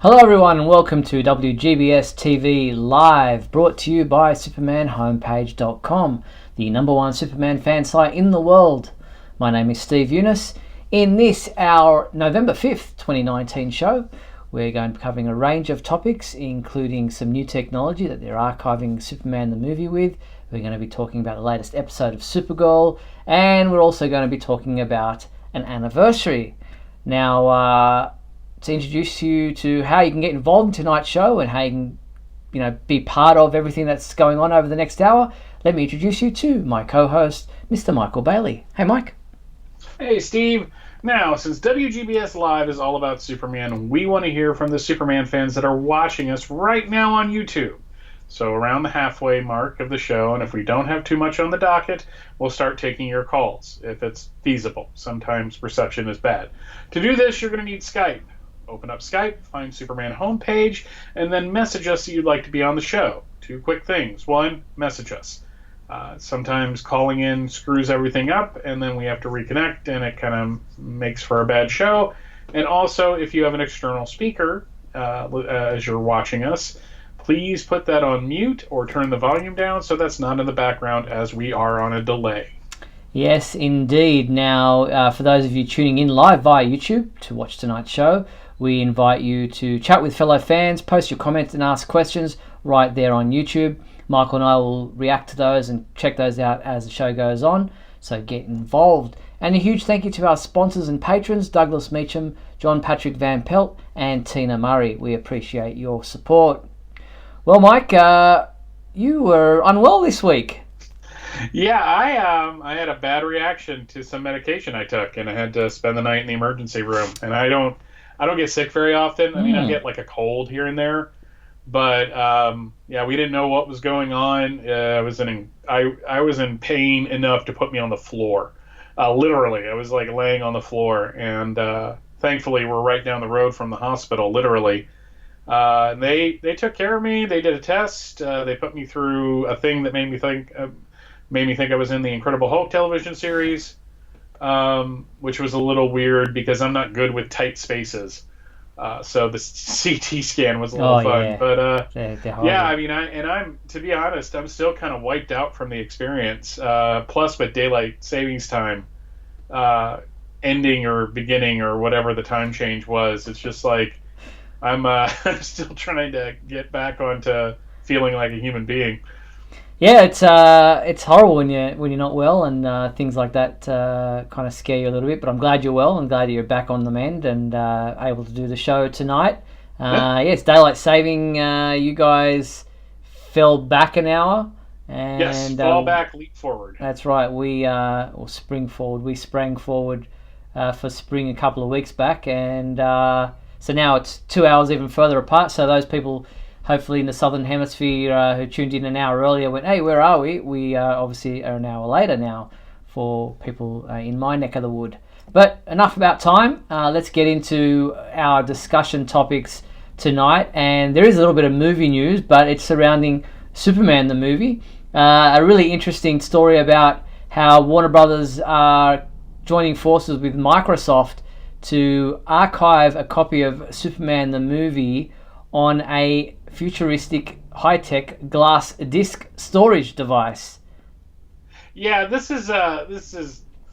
Hello everyone and welcome to WGBS TV Live, brought to you by SupermanHomepage.com, the number one Superman fan site in the world. My name is Steve Eunice. In this, our November 5th, 2019 show, we're going to be covering a range of topics, including some new technology that they're archiving Superman the movie with. We're going to be talking about the latest episode of Supergirl, and we're also going to be talking about an anniversary. Now, to introduce you to how you can get involved in tonight's show and how you can, be part of everything that's going on over the next hour, let me introduce you to my co-host, Mr. Michael Bailey. Hey, Mike. Hey, Steve. Now, since WGBS Live is all about Superman, we want to hear from the Superman fans that are watching us right now on YouTube. So around the halfway mark of the show, and if we don't have too much on the docket, we'll start taking your calls, if it's feasible. Sometimes reception is bad. To do this, you're going to need Skype. Open up Skype, find Superman homepage, and then message us that you'd like to be on the show. Two quick things. One, message us. Sometimes calling in screws everything up, and then we have to reconnect, and it kind of makes for a bad show. And also, if you have an external speaker as you're watching us, please put that on mute or turn the volume down so that's not in the background as we are on a delay. Yes, indeed. Now, for those of you tuning in live via YouTube to watch tonight's show, we invite you to chat with fellow fans, post your comments and ask questions right there on YouTube. Michael and I will react to those and check those out as the show goes on, so get involved. And a huge thank you to our sponsors and patrons, Douglas Meacham, John Patrick Van Pelt and Tina Murray. We appreciate your support. Well, Mike, you were unwell this week. Yeah, I had a bad reaction to some medication I took, and I had to spend the night in the emergency room. And I don't get sick very often. I mean, I get like a cold here and there, but yeah, we didn't know what was going on. I was in pain enough to put me on the floor. Literally, I was like laying on the floor, and thankfully we're right down the road from the hospital. Literally, and they took care of me. They did a test. They put me through a thing that made me think I was in the Incredible Hulk television series. Which was a little weird because I'm not good with tight spaces. So the CT scan was a little fun. Yeah. But Yeah, I mean, I'm to be honest, I'm still kind of wiped out from the experience. Plus, with daylight savings time ending or beginning or whatever the time change was, it's just like I'm still trying to get back onto feeling like a human being. Yeah, it's horrible when you're not well, and things like that kind of scare you a little bit. But I'm glad you're well. I'm glad you're back on the mend and able to do the show tonight. Yes, daylight saving. You guys fell back an hour. And, yes, fall back, leap forward. That's right. Or spring forward. We sprang forward for spring a couple of weeks back, and so now it's 2 hours even further apart. So those people, hopefully in the Southern Hemisphere, who tuned in an hour earlier went, hey, where are we? We obviously are an hour later now for people in my neck of the wood. But enough about time. Let's get into our discussion topics tonight. And there is a little bit of movie news, but it's surrounding Superman the movie. A really interesting story about how Warner Brothers are joining forces with Microsoft to archive a copy of Superman the movie on a futuristic high-tech glass disc storage device. Yeah, this is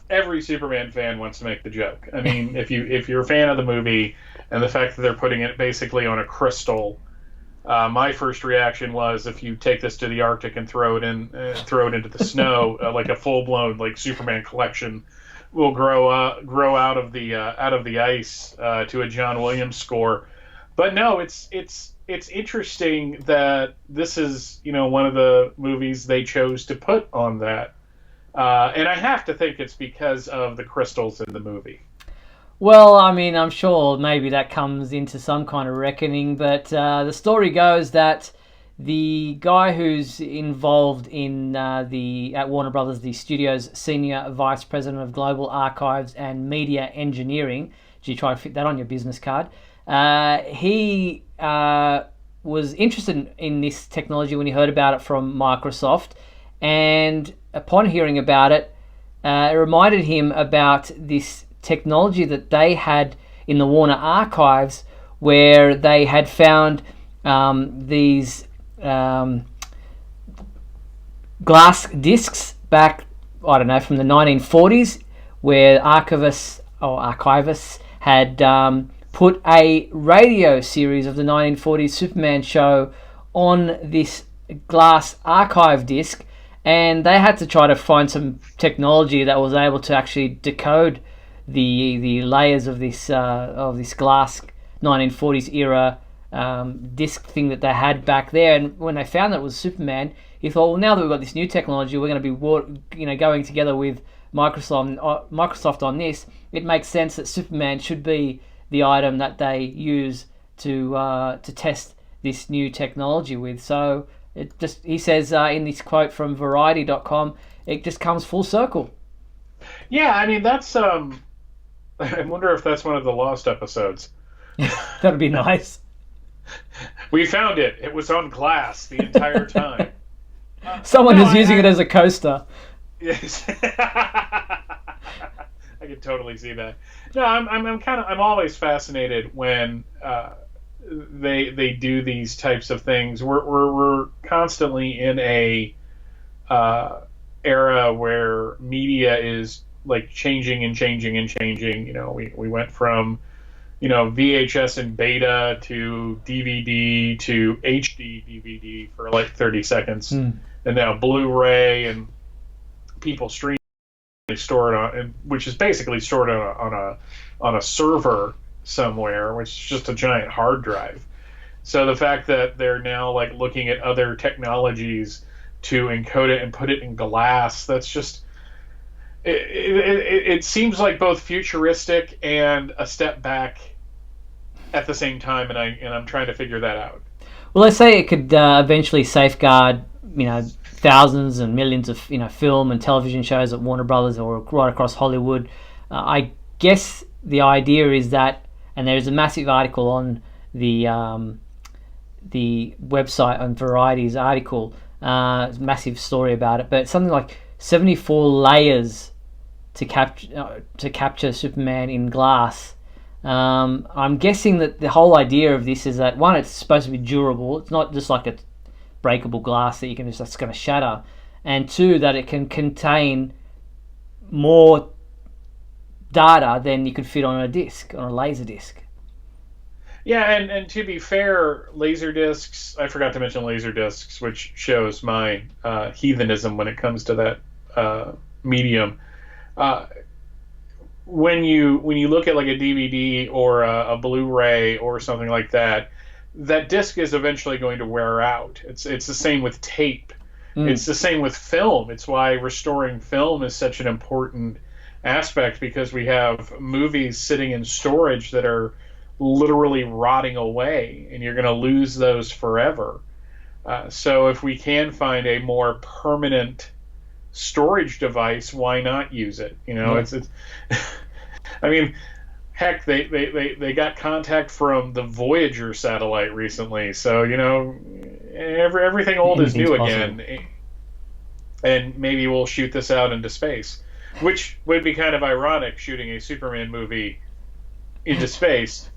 every Superman fan wants to make the joke. I mean, if you're a fan of the movie and the fact that they're putting it basically on a crystal, my first reaction was, if you take this to the Arctic and throw it into the snow, like a full-blown like Superman collection will grow out of the ice to a John Williams score. But no, it's interesting that this is, one of the movies they chose to put on that. And I have to think it's because of the crystals in the movie. Well, I mean, I'm sure maybe that comes into some kind of reckoning, but the story goes that the guy who's involved in at Warner Brothers, the studio's senior vice president of global archives and media engineering, did you try to fit that on your business card? He was interested in this technology when he heard about it from Microsoft, and upon hearing about it, it reminded him about this technology that they had in the Warner archives, where they had found these glass discs back, I don't know, from the 1940s, where archivists had put a radio series of the 1940s Superman show on this glass archive disc, and they had to try to find some technology that was able to actually decode the layers of this glass 1940s era disc thing that they had back there. And when they found that it was Superman, he thought, well, now that we've got this new technology, we're going to be going together with Microsoft on this. It makes sense that Superman should be the item that they use to test this new technology with. So he says in this quote from Variety.com, it just comes full circle. Yeah, I mean, that's I wonder if that's one of the lost episodes. That'd be nice. We found it. It was on glass the entire time. Someone is using it as a coaster. Yes. I could totally see that. No, I'm always fascinated when they do these types of things. We're constantly in a era where media is like changing and changing and changing. You know, we went from VHS and beta to DVD to HD DVD for like 30 seconds, and now Blu-ray, and people stream. They store it on, which is basically stored on a server somewhere, which is just a giant hard drive. So the fact that they're now like looking at other technologies to encode it and put it in glass, that's just it seems like both futuristic and a step back at the same time, and I'm trying to figure that out. Well, let's say it could eventually safeguard, thousands and millions of film and television shows at Warner Brothers or right across Hollywood. I guess the idea is that, and there's a massive article on the website on Variety's article, massive story about it, but it's something like 74 layers to capture Superman in glass. I'm guessing that the whole idea of this is that, one, it's supposed to be durable. It's not just like a breakable glass that that's going to shatter, and two, that it can contain more data than you could fit on a laser disc. Yeah, and to be fair, laser discs, I forgot to mention laser discs, which shows my heathenism when it comes to that medium. When you look at like a DVD or a Blu-ray or something like that, that disc is eventually going to wear out. It's the same with tape. It's the same with film. It's why restoring film is such an important aspect, because we have movies sitting in storage that are literally rotting away, and you're going to lose those forever. So if we can find a more permanent storage device, why not use it? It's I mean, heck, they got contact from the Voyager satellite recently, so everything old is new again, and maybe we'll shoot this out into space, which would be kind of ironic, shooting a Superman movie into space.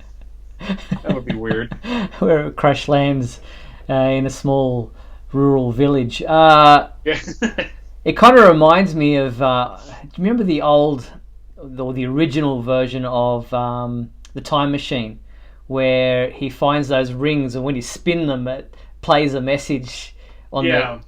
That would be weird. Where it crash lands in a small rural village. It kind of reminds me of. Do you remember the original version of the Time Machine, where he finds those rings, and when you spin them, it plays a message on the.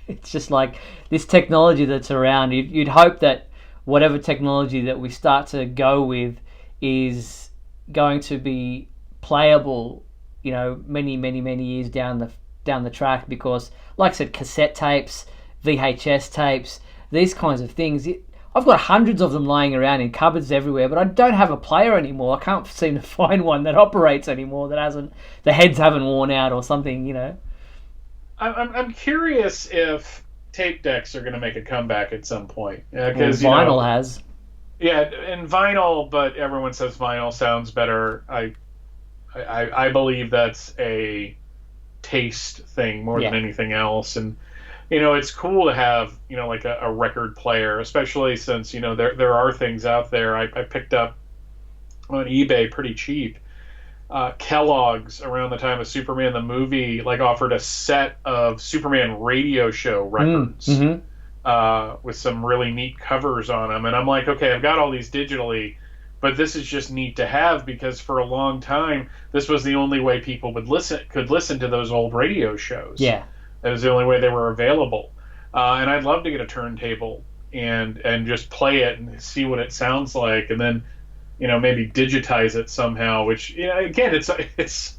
It's just like this technology that's around. You'd hope that whatever technology that we start to go with is going to be playable, many years down the track, because, like I said, cassette tapes, VHS tapes, these kinds of things. I've got hundreds of them lying around in cupboards everywhere, but I don't have a player anymore. I can't seem to find one that operates anymore, the heads haven't worn out or something, I'm curious if tape decks are going to make a comeback at some point. Because vinyl has. Yeah, and vinyl, but everyone says vinyl sounds better. I believe that's a taste thing more than anything else, and it's cool to have like a record player, especially since there are things out there. I picked up on eBay pretty cheap Kellogg's around the time of Superman the movie like offered a set of Superman radio show records Mm-hmm. with some really neat covers on them, and I'm like, okay, I've got all these digitally, but this is just neat to have because for a long time this was the only way people could listen to those old radio shows. Yeah. That was the only way they were available, and I'd love to get a turntable and just play it and see what it sounds like, and then maybe digitize it somehow. Which again, it's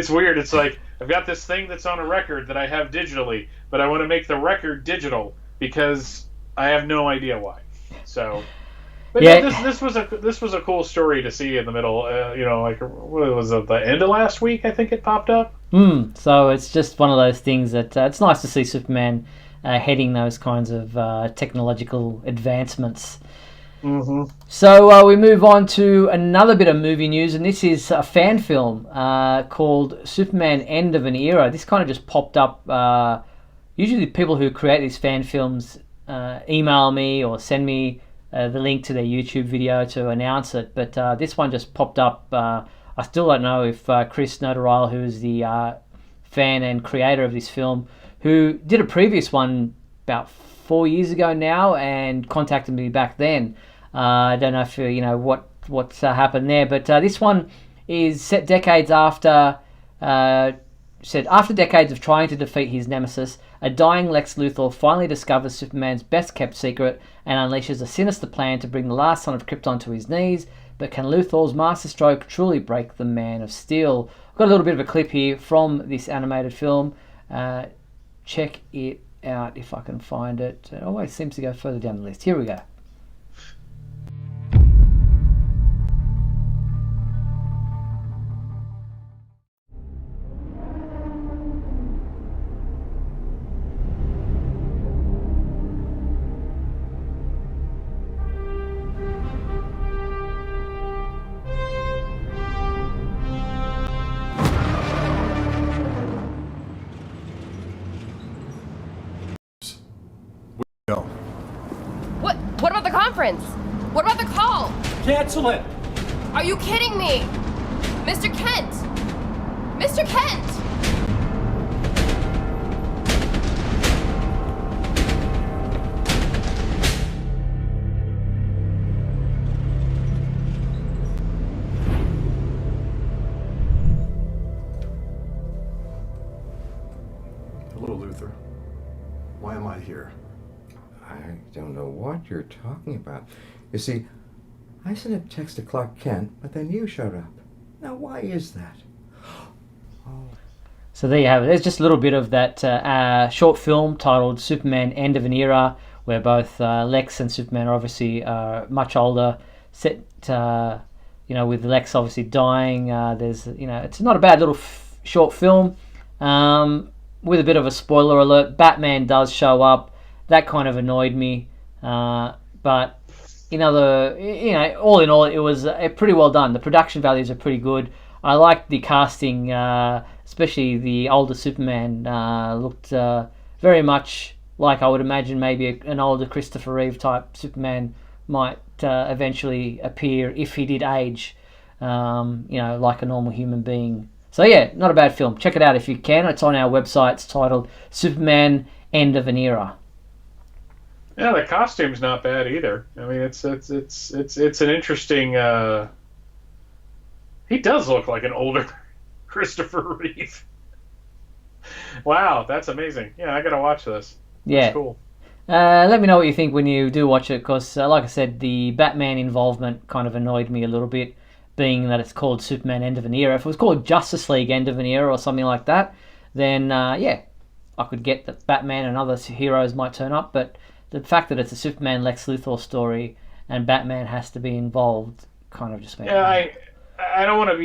weird. It's like I've got this thing that's on a record that I have digitally, but I want to make the record digital because I have no idea why. So, but Yeah. no, this was a cool story to see in the middle. Like what was it? The end of last week, I think it popped up. So it's just one of those things that it's nice to see Superman heading those kinds of technological advancements. Mm-hmm. So we move on to another bit of movie news, and this is a fan film called Superman End of an Era. This kind of just popped up. Usually people who create these fan films email me or send me the link to their YouTube video to announce it, but this one just popped up. I still don't know if Chris Notarile, who is the fan and creator of this film, who did a previous one about 4 years ago now and contacted me back then. I don't know if what's happened there, but this one is set decades after. Said after decades of trying to defeat his nemesis, a dying Lex Luthor finally discovers Superman's best-kept secret and unleashes a sinister plan to bring the last son of Krypton to his knees. But can Luthor's masterstroke truly break the Man of Steel? I've got a little bit of a clip here from this animated film. Check it out if I can find it. It always seems to go further down the list. Here we go. Go. What about the conference? What about the call? Cancel it! Are you kidding me? Mr. Kent! Mr. Kent! Hello, Luther. Why am I here? I don't know what you're talking about. You see, I sent a text to Clark Kent, but then you showed up. Now, why is that? Oh. So there you have it. There's just a little bit of that short film titled Superman End of an Era, where both Lex and Superman are obviously much older, set, with Lex obviously dying. It's not a bad little short film. With a bit of a spoiler alert, Batman does show up. That kind of annoyed me. But all in all, it was pretty well done. The production values are pretty good. I liked the casting, especially the older Superman looked very much like I would imagine maybe an older Christopher Reeve type Superman might eventually appear if he did age, like a normal human being. So yeah, not a bad film. Check it out if you can. It's on our website. It's titled Superman End of an Era. Yeah, the costume's not bad either. I mean, it's an interesting. He does look like an older Christopher Reeve. Wow, that's amazing. Yeah, I gotta watch this. Yeah, that's cool. Let me know what you think when you do watch it, because like I said, the Batman involvement kind of annoyed me a little bit, being that it's called Superman End of an Era. If it was called Justice League End of an Era or something like that, then I could get that Batman and other heroes might turn up, but the fact that it's a Superman Lex Luthor story and Batman has to be involved kind of just made me. I don't want to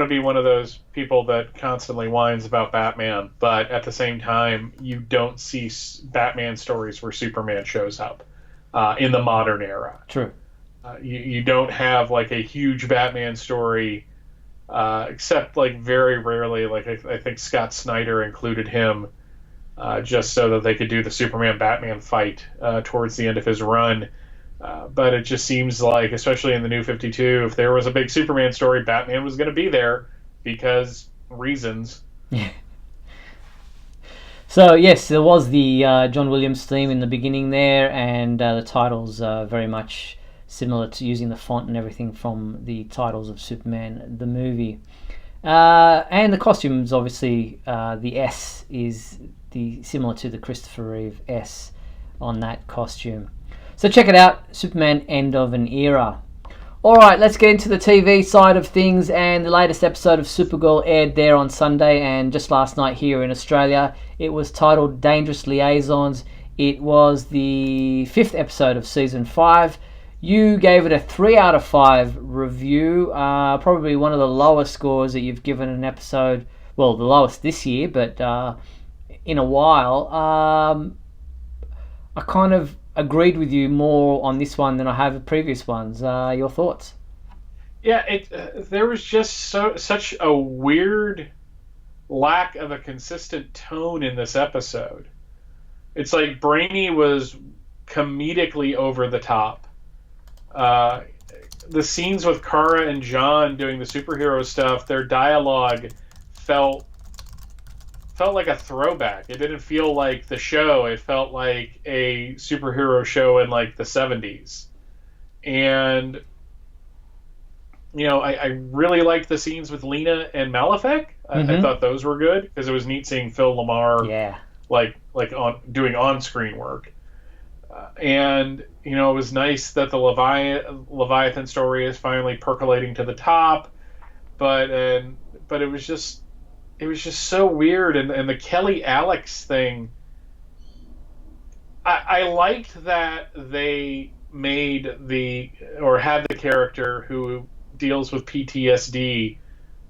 be one of those people that constantly whines about Batman, but at the same time, you don't see Batman stories where Superman shows up in the modern era. True. You don't have like a huge Batman story, except like very rarely. Like I think Scott Snyder included him just so that they could do the Superman Batman fight towards the end of his run. But it just seems like, especially in the New 52, if there was a big Superman story, Batman was going to be there because reasons. Yeah. So yes, there was the John Williams theme in the beginning there, and the titles very much similar to using the font and everything from the titles of Superman the movie. And the costumes, obviously, the S is similar to the Christopher Reeve S on that costume. So check it out, Superman End of an Era. Alright, let's get into the TV side of things, and the latest episode of Supergirl aired there on Sunday, and just last night here in Australia. It was titled Dangerous Liaisons. It was the 5th episode of Season 5. You gave it a 3 out of 5 review, probably one of the lowest scores that you've given an episode, well, the lowest this year, but in a while. I kind of agreed with you more on this one than I have the previous ones. Your thoughts? Yeah, there was just such a weird lack of a consistent tone in this episode. It's like Brainy was comedically over the top. The scenes with Kara and John doing the superhero stuff, their dialogue felt like a throwback. It didn't feel like the show. It felt like a superhero show in like the 70s. And I really liked the scenes with Lena and Malefic. I thought those were good because it was neat seeing Phil LaMarr doing on-screen work. And it was nice that the Leviathan story is finally percolating to the top, but it was just so weird. And the Kelly Alex thing, I liked that they made had the character who deals with PTSD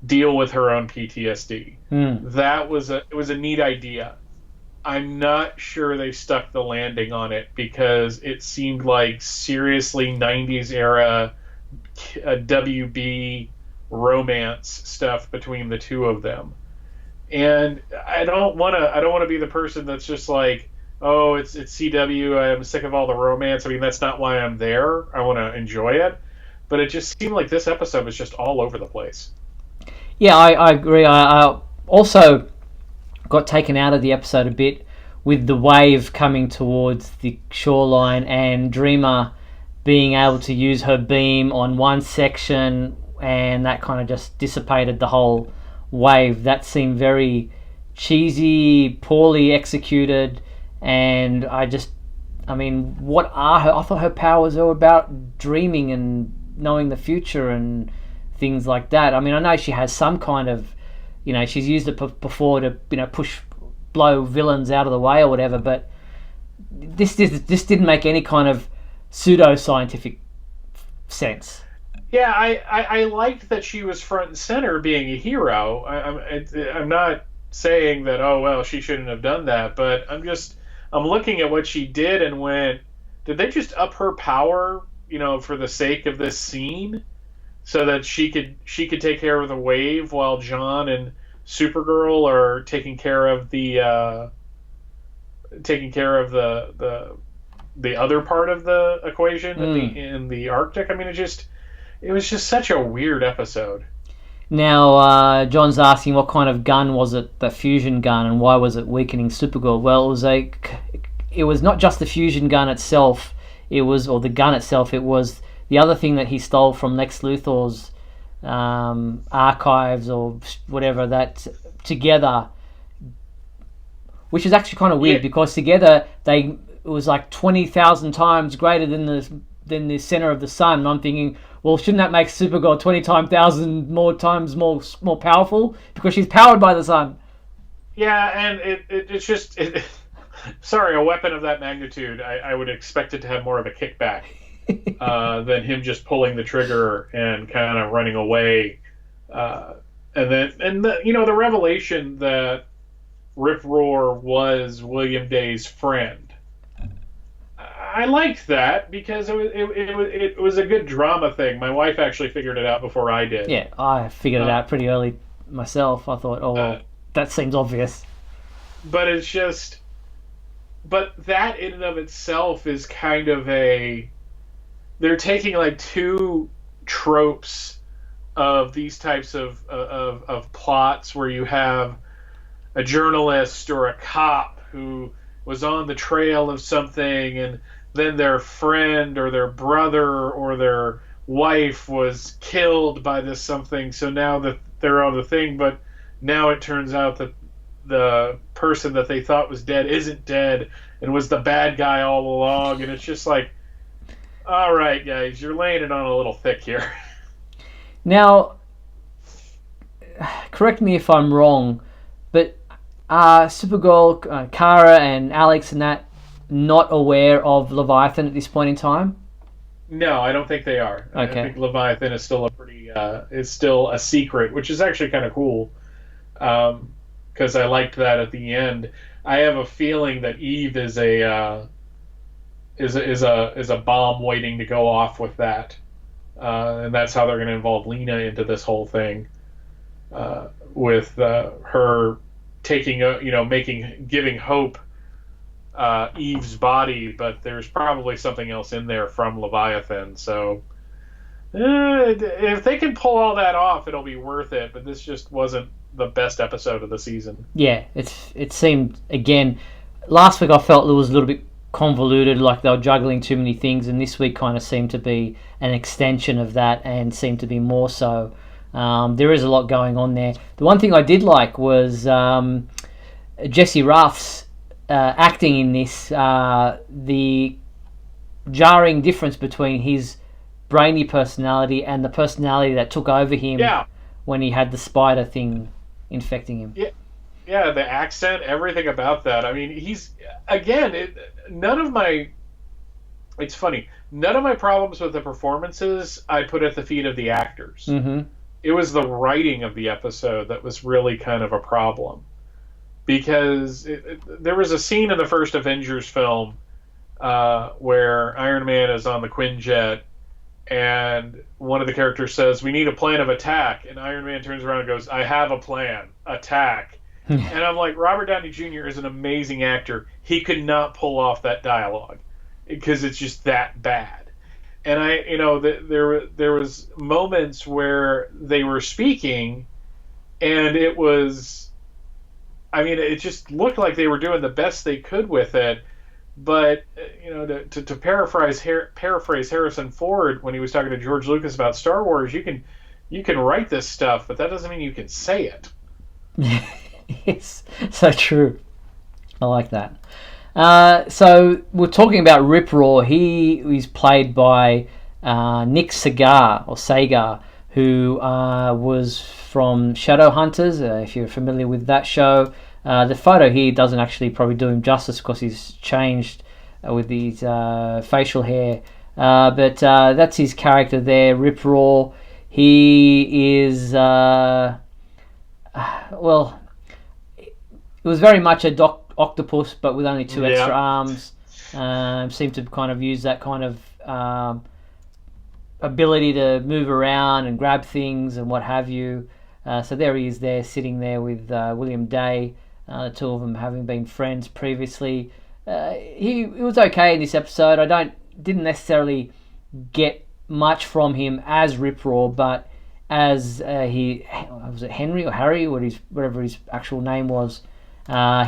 deal with her own PTSD. That was a neat idea. I'm not sure they stuck the landing on it because it seemed like seriously 90s era WB romance stuff between the two of them. And I don't want to be the person that's just like, oh, it's CW, I'm sick of all the romance. I mean, that's not why I'm there. I want to enjoy it. But it just seemed like this episode was just all over the place. Yeah, I agree. I also got taken out of the episode a bit with the wave coming towards the shoreline and Dreamer being able to use her beam on one section, and that kind of just dissipated the whole wave. That seemed very cheesy, poorly executed, and I thought her powers were about dreaming and knowing the future and things like that. I mean, I know she has some kind of, she's used it before to, blow villains out of the way or whatever, but this didn't make any kind of pseudo-scientific sense. Yeah, I liked that she was front and center being a hero. I'm not saying that, oh, well, she shouldn't have done that, but I'm looking at what she did and went, did they just up her power, for the sake of this scene? So that she could take care of the wave while John and Supergirl are taking care of the other part of the equation in the Arctic. I mean, it was just such a weird episode. Now, John's asking what kind of gun was it, the fusion gun, and why was it weakening Supergirl? Well, it was not just the fusion gun itself. Or the gun itself. It was the other thing that he stole from Lex Luthor's archives or whatever, that together, which is actually kind of weird because together it was like 20,000 times greater than the center of the sun. And I'm thinking, well, shouldn't that make Supergirl 20,000 more times more powerful because she's powered by the sun? Yeah, and it's just sorry, a weapon of that magnitude, I would expect it to have more of a kickback than him just pulling the trigger and kind of running away. The revelation that Rip Roar was William Day's friend. I liked that because it was a good drama thing. My wife actually figured it out before I did. Yeah, I figured it out pretty early myself. I thought, that seems obvious. But it's just... But that in and of itself is kind of a they're taking like two tropes of these types of plots where you have a journalist or a cop who was on the trail of something, and then their friend or their brother or their wife was killed by this something, so now that they're on the thing, but now it turns out that the person that they thought was dead isn't dead and was the bad guy all along. And it's just like, all right, guys, you're laying it on a little thick here. Now, correct me if I'm wrong, but are Supergirl, Kara and Alex and that not aware of Leviathan at this point in time? No, I don't think they are. Okay. I think Leviathan is still is still a secret, which is actually kind of cool, because I liked that at the end. I have a feeling that Eve is a bomb waiting to go off with that, and that's how they're going to involve Lena into this whole thing, with her taking giving Hope Eve's body, but there's probably something else in there from Leviathan. So if they can pull all that off, it'll be worth it. But this just wasn't the best episode of the season. Yeah, it seemed, again, last week I felt it was a little bit convoluted, like they were juggling too many things, and this week kind of seemed to be an extension of that and seemed to be more so. There is a lot going on there. The one thing I did like was Jesse Ruff's acting in this, the jarring difference between his brainy personality and the personality that took over him when he had the spider thing infecting him. Yeah, the accent, everything about that. I mean, he's, again, it's funny, none of my problems with the performances I put at the feet of the actors. Mm-hmm. It was the writing of the episode that was really kind of a problem. Because there was a scene in the first Avengers film where Iron Man is on the Quinjet, and one of the characters says, "We need a plan of attack," and Iron Man turns around and goes, "I have a plan, attack." And I'm like, Robert Downey Jr. is an amazing actor. He could not pull off that dialogue because it's just that bad. And there was moments where they were speaking, and it was, I mean, it just looked like they were doing the best they could with it. But to paraphrase Harrison Ford when he was talking to George Lucas about Star Wars, you can write this stuff, but that doesn't mean you can say it. It's so true. I like that. So we're talking about Rip Raw. He is played by Nick Sagar, who was from Shadowhunters, if you're familiar with that show. The photo here doesn't actually probably do him justice because he's changed with his facial hair. But that's his character there, Rip Raw. He is, it was very much a octopus, but with only two extra arms. Seemed to kind of use that kind of ability to move around and grab things and what have you. So there he is there, sitting there with William Day, the two of them having been friends previously. He was okay in this episode. I didn't necessarily get much from him as Rip Raw, but as was it Henry or Harry, or whatever his actual name was,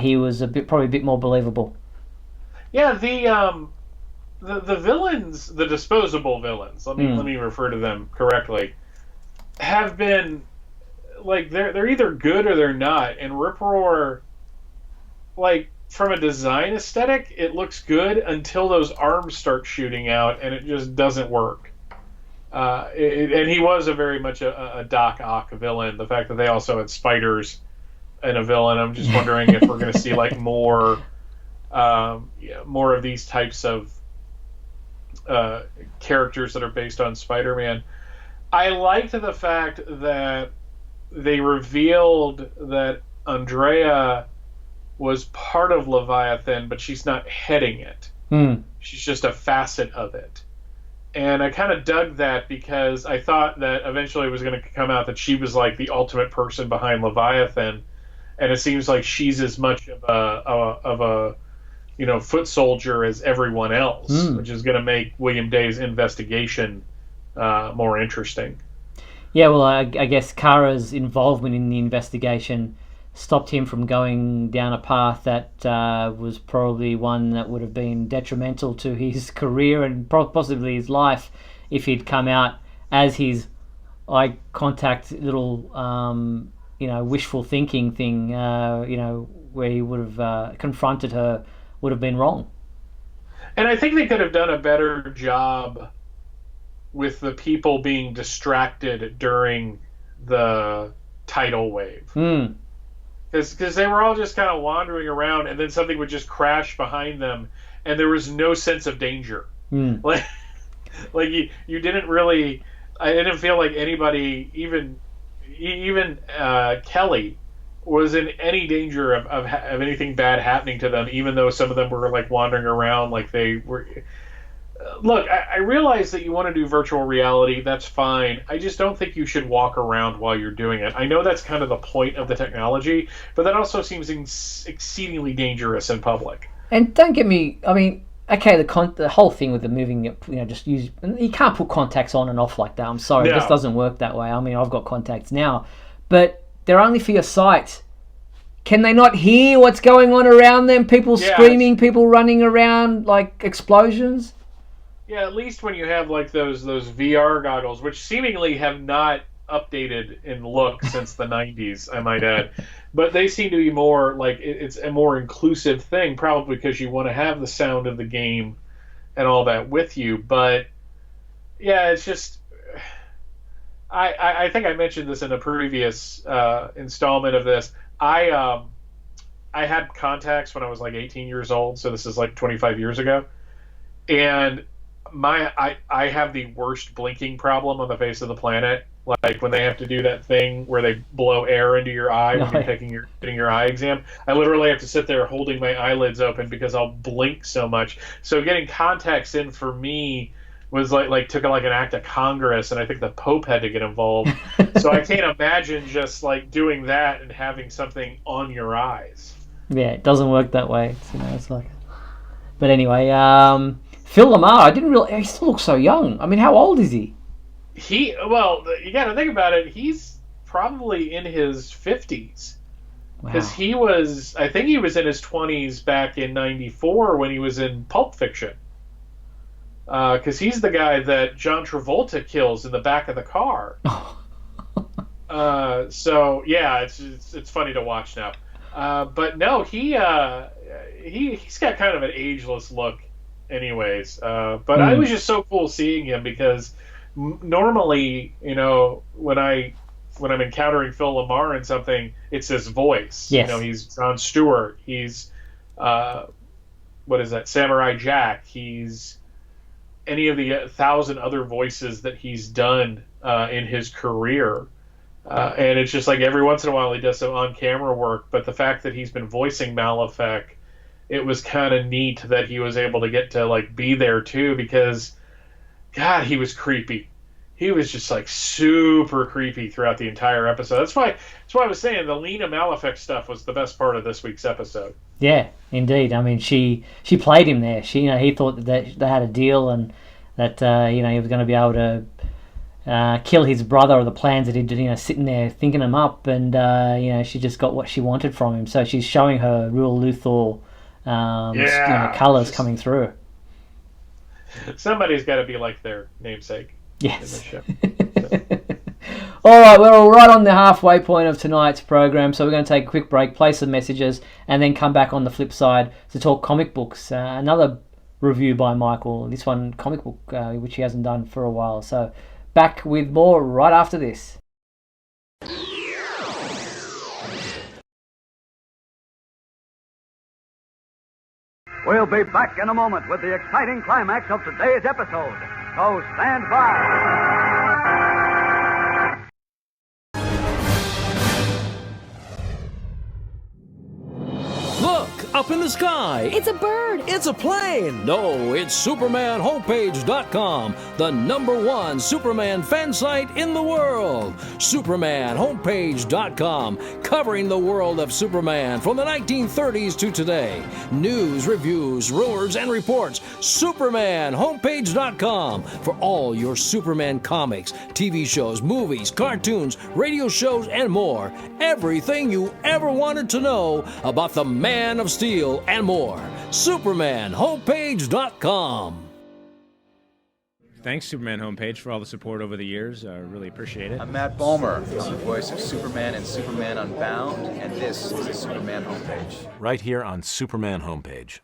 he was probably a bit more believable. Yeah, the villains, the disposable villains, let me refer to them correctly, have been, like, they're either good or they're not. And Rip Roar, like, from a design aesthetic, it looks good until those arms start shooting out, and it just doesn't work. And he was very much a Doc Ock villain. The fact that they also had spiders and a villain, I'm just wondering if we're going to see like more of these types of characters that are based on Spider-Man. I liked the fact that they revealed that Andrea was part of Leviathan, but she's not heading it. She's just a facet of it. And I kind of dug that because I thought that eventually it was going to come out that she was like the ultimate person behind Leviathan, and it seems like she's as much of a foot soldier as everyone else, which is going to make William Day's investigation more interesting. Yeah, well, I guess Kara's involvement in the investigation stopped him from going down a path that was probably one that would have been detrimental to his career and possibly his life if he'd come out as his eye contact little, wishful thinking thing, where he would have confronted her, would have been wrong. And I think they could have done a better job with the people being distracted during the tidal wave. Because they were all just kind of wandering around, and then something would just crash behind them, and there was no sense of danger. Like you didn't really. I didn't feel like anybody, even Kelly, was in any danger of anything bad happening to them, even though some of them were like wandering around like they were. Look, I realize that you want to do virtual reality. That's fine. I just don't think you should walk around while you're doing it. I know that's kind of the point of the technology, but that also seems exceedingly dangerous in public. And don't get me... I mean, okay, the whole thing with the moving... just use... You can't put contacts on and off like that. I'm sorry. No. This doesn't work that way. I mean, I've got contacts now. But they're only for your sight. Can they not hear what's going on around them? People screaming, people running around, like explosions? Yeah, at least when you have like those VR goggles, which seemingly have not updated in look since the 90s, I might add. But they seem to be more like it's a more inclusive thing, probably because you want to have the sound of the game and all that with you. But yeah, it's just I think I mentioned this in a previous installment of this. I had contacts when I was like 18 years old, so this is like 25 years ago, and I have the worst blinking problem on the face of the planet. Like when they have to do that thing where they blow air into your eye when you're getting your eye exam. I literally have to sit there holding my eyelids open because I'll blink so much. So getting contacts in for me was like took like an act of Congress, and I think the Pope had to get involved. So I can't imagine just like doing that and having something on your eyes. Yeah, it doesn't work that way. It's like. But anyway, Phil Lamar, I didn't really... He still looks so young. I mean, how old is he? Well, you got to think about it. He's probably in his 50s. Because I think he was in his 20s back in 94 when he was in Pulp Fiction. Because he's the guy that John Travolta kills in the back of the car. So, yeah, it's funny to watch now. But no, he's got kind of an ageless look. Anyways, but I was just so cool seeing him because normally, when I'm encountering Phil Lamar in something, it's his voice. Yes. He's Jon Stewart. He's what is that? Samurai Jack. He's any of the 1,000 other voices that he's done in his career. And it's just like every once in a while he does some on-camera work, but the fact that he's been voicing Malefak, it was kind of neat that he was able to get to like be there too, because God, he was creepy. He was just like super creepy throughout the entire episode. That's why I was saying the Lena Malefak stuff was the best part of this week's episode. Yeah, indeed. I mean, she played him there. He thought that they had a deal and that he was going to be able to kill his brother, or the plans that he'd sitting there thinking them up, and she just got what she wanted from him. So she's showing her real Luthor colors coming through. Somebody's got to be like their namesake. Yes. In this show. All right, we're right on the halfway point of tonight's program, so we're going to take a quick break, play some messages, and then come back on the flip side to talk comic books. Another review by Michael. This one, comic book, which he hasn't done for a while. So back with more right after this. We'll be back in a moment with the exciting climax of today's episode. So stand by. Look, a up in the sky. It's a bird. It's a plane. No, it's SupermanHomepage.com, the #1 Superman fan site in the world. SupermanHomepage.com, covering the world of Superman from the 1930s to today. News, reviews, rumors, and reports. SupermanHomepage.com for all your Superman comics, TV shows, movies, cartoons, radio shows, and more. Everything you ever wanted to know about the Man of Steel and more. SupermanHomepage.com. Thanks, Superman Homepage, for all the support over the years. I really appreciate it. I'm Matt Bomer, the voice of Superman and Superman Unbound, and this is the Superman Homepage. Right here on Superman Homepage.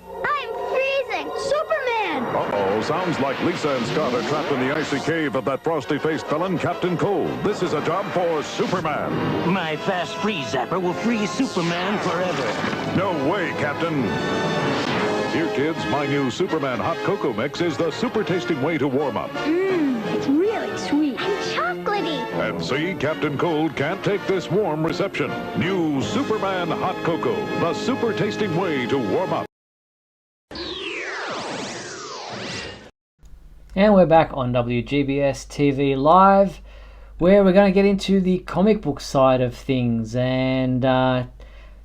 I'm freezing! Superman! Uh-oh, sounds like Lisa and Scott are trapped in the icy cave of that frosty-faced villain, Captain Cold. This is a job for Superman. My fast freeze zapper will freeze Superman forever. No way, Captain. Here, kids, my new Superman Hot Cocoa Mix is the super-tasting way to warm up. It's really sweet. And chocolatey. And see, Captain Cold can't take this warm reception. New Superman Hot Cocoa, the super-tasting way to warm up. And we're back on WGBS TV Live, where we're going to get into the comic book side of things. And there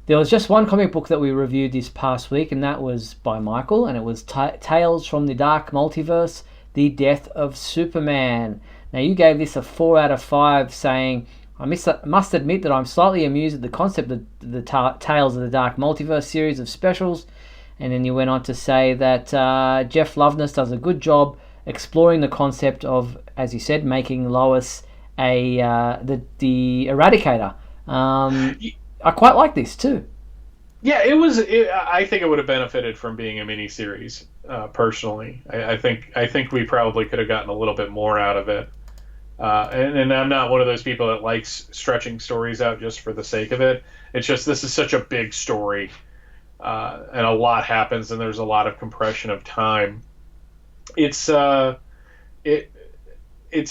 was just one comic book that we reviewed this past week, and that was by Michael, and it was Tales from the Dark Multiverse, The Death of Superman. Now, you gave this a 4 out of 5, saying, I must admit that I'm slightly amused at the concept of the Tales of the Dark Multiverse series of specials. And then you went on to say that Jeff Loveness does a good job exploring the concept of, as you said, making Lois the Eradicator. I quite like this too. Yeah, I think it would have benefited from being a miniseries. Personally, I think we probably could have gotten a little bit more out of it. And I'm not one of those people that likes stretching stories out just for the sake of it. It's just this is such a big story, and a lot happens, and there's a lot of compression of time. It's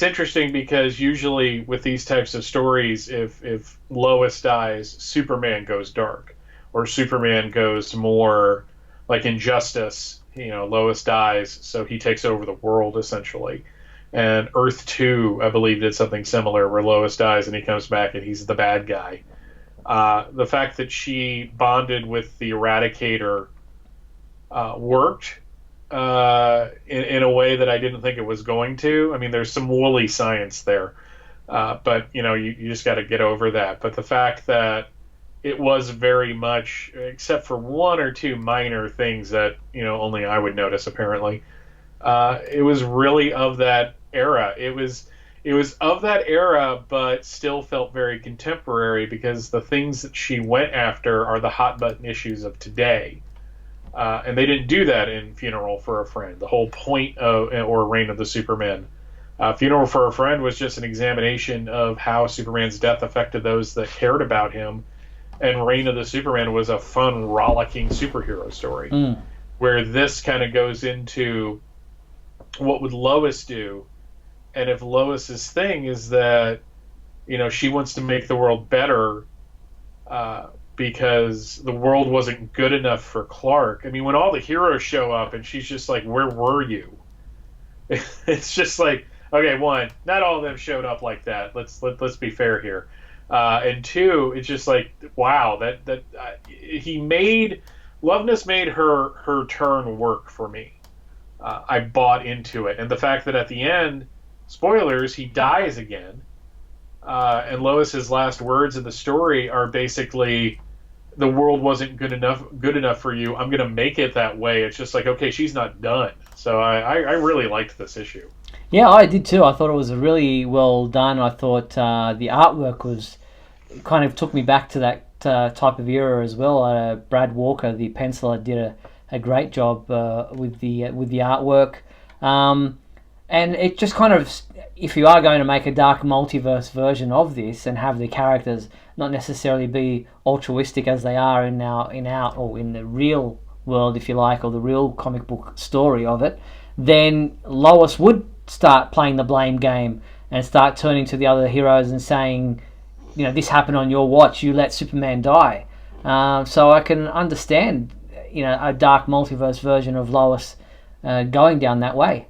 interesting because usually with these types of stories, if Lois dies, Superman goes dark, or Superman goes more like Injustice. Lois dies, so he takes over the world essentially. And Earth 2, I believe, did something similar where Lois dies and he comes back and he's the bad guy. The fact that she bonded with the Eradicator worked. In a way that I didn't think it was going to. I mean, there's some woolly science there, but you just got to get over that. But the fact that it was very much, except for one or two minor things that only I would notice apparently, it was really of that era. It was of that era, but still felt very contemporary because the things that she went after are the hot button issues of today. And they didn't do that in Funeral for a Friend. The whole point or Reign of the Supermen. Funeral for a Friend was just an examination of how Superman's death affected those that cared about him. And Reign of the Superman was a fun, rollicking superhero story. Where this kind of goes into what would Lois do. And if Lois's thing is that, she wants to make the world better, because the world wasn't good enough for Clark. I mean, when all the heroes show up and she's just like, where were you? It's just like, okay, one, not all of them showed up like that. Let's be fair here. And two, it's just like, wow, Loveness made her turn work for me. I bought into it. And the fact that at the end, spoilers, he dies again. And Lois's last words in the story are basically, the world wasn't good enough for you. I'm going to make it that way. It's just like, okay, she's not done. So I really liked this issue. Yeah, I did too. I thought it was really well done. I thought the artwork kind of took me back to that type of era as well. Brad Walker, the penciler, did a great job with the artwork. And it just kind of, if you are going to make a dark multiverse version of this and have the characters not necessarily be altruistic as they are in the real world, if you like, or the real comic book story of it, then Lois would start playing the blame game and start turning to the other heroes and saying, this happened on your watch. You let Superman die. So I can understand, a dark multiverse version of Lois going down that way.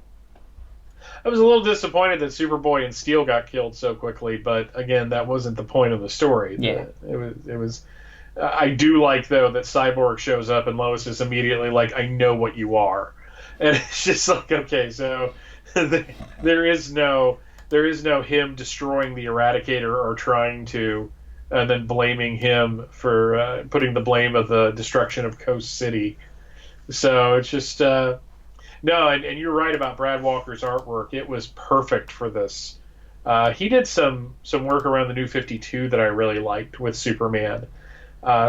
I was a little disappointed that Superboy and Steel got killed so quickly, but again, that wasn't the point of the story. Yeah. It was. I do like, though, that Cyborg shows up and Lois is immediately like, "I know what you are," and it's just like, okay, so there is no him destroying the Eradicator or trying to, and then blaming him for putting the blame of the destruction of Coast City. So it's just no, and you're right about Brad Walker's artwork. It was perfect for this. He did some work around the New 52 that I really liked with Superman.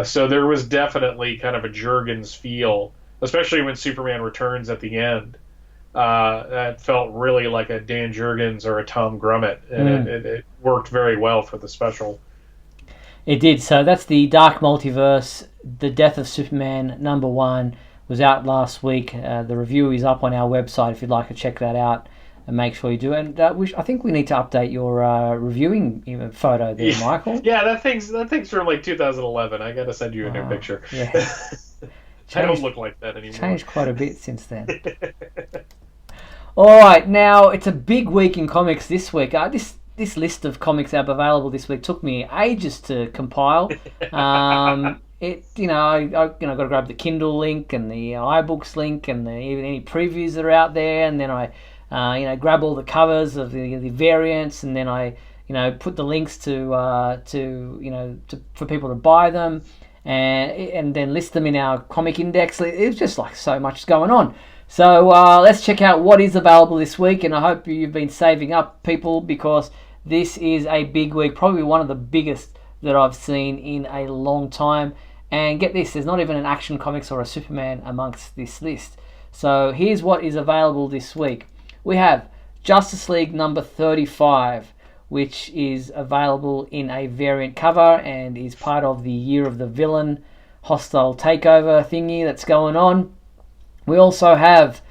So there was definitely kind of a Jurgens feel, especially when Superman returns at the end. That felt really like a Dan Jurgens or a Tom Grummett, and it worked very well for the special. It did. So that's the Dark Multiverse, The Death of Superman #1, was out last week. The review is up on our website if you'd like to check that out, and make sure you do. And I think we need to update your reviewing photo there, Michael. Yeah, that thing's from like 2011. I gotta send you a new picture. Yeah. I don't look like that anymore. Changed quite a bit since then. All right, now it's a big week in comics this week. This list of comics available this week took me ages to compile. I got to grab the Kindle link and the iBooks link and even any previews that are out there, and then I grab all the covers of the variants, and then I put the links for people to buy them, and then list them in our comic index. It's just like so much going on. So let's check out what is available this week, and I hope you've been saving up, people, because this is a big week, probably one of the biggest that I've seen in a long time. And get this, there's not even an Action Comics or a Superman amongst this list. So here's what is available this week. We have Justice League number 35, which is available in a variant cover and is part of the Year of the Villain hostile takeover thingy that's going on. We also have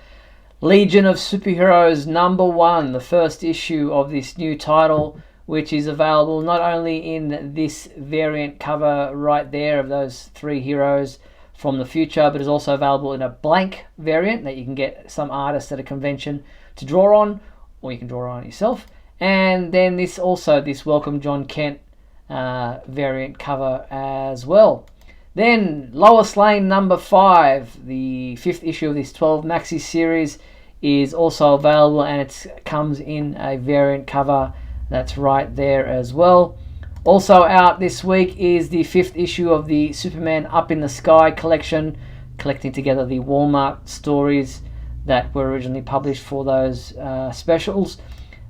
Legion of Superheroes #1, the first issue of this new title, which is available not only in this variant cover right there of those 3 heroes from the future, but is also available in a blank variant that you can get some artist at a convention to draw on, or you can draw on it yourself. And then this Welcome John Kent variant cover as well. Then Lois Lane #5, the 5th issue of this 12 maxi series, is also available, and it comes in a variant cover that's right there as well. Also out this week is the 5th issue of the Superman Up in the Sky collection, collecting together the Walmart stories that were originally published for those specials.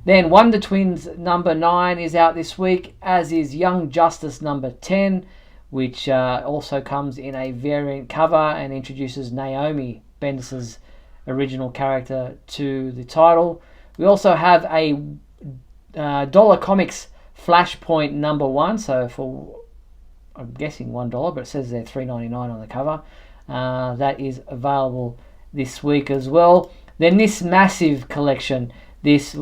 Then Wonder Twins #9 is out this week, as is Young Justice #10, which also comes in a variant cover and introduces Naomi, Bendis' original character, to the title. We also have a Dollar Comics Flashpoint #1, so for, I'm guessing $1, but it says they're $3.99 on the cover. That is available this week as well. Then this massive collection, this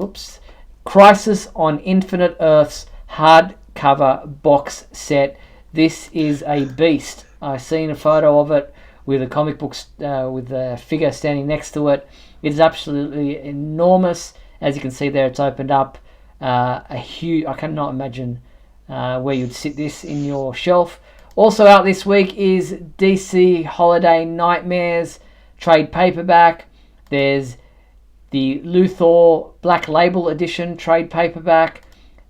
Crisis on Infinite Earths hardcover box set. This is a beast. I've seen a photo of it with a comic book with a figure standing next to it. It is absolutely enormous. As you can see there, it's opened up. A huge. I cannot imagine where you'd sit this in your shelf. Also out this week is DC Holiday Nightmares trade paperback. There's the Luthor Black Label edition trade paperback.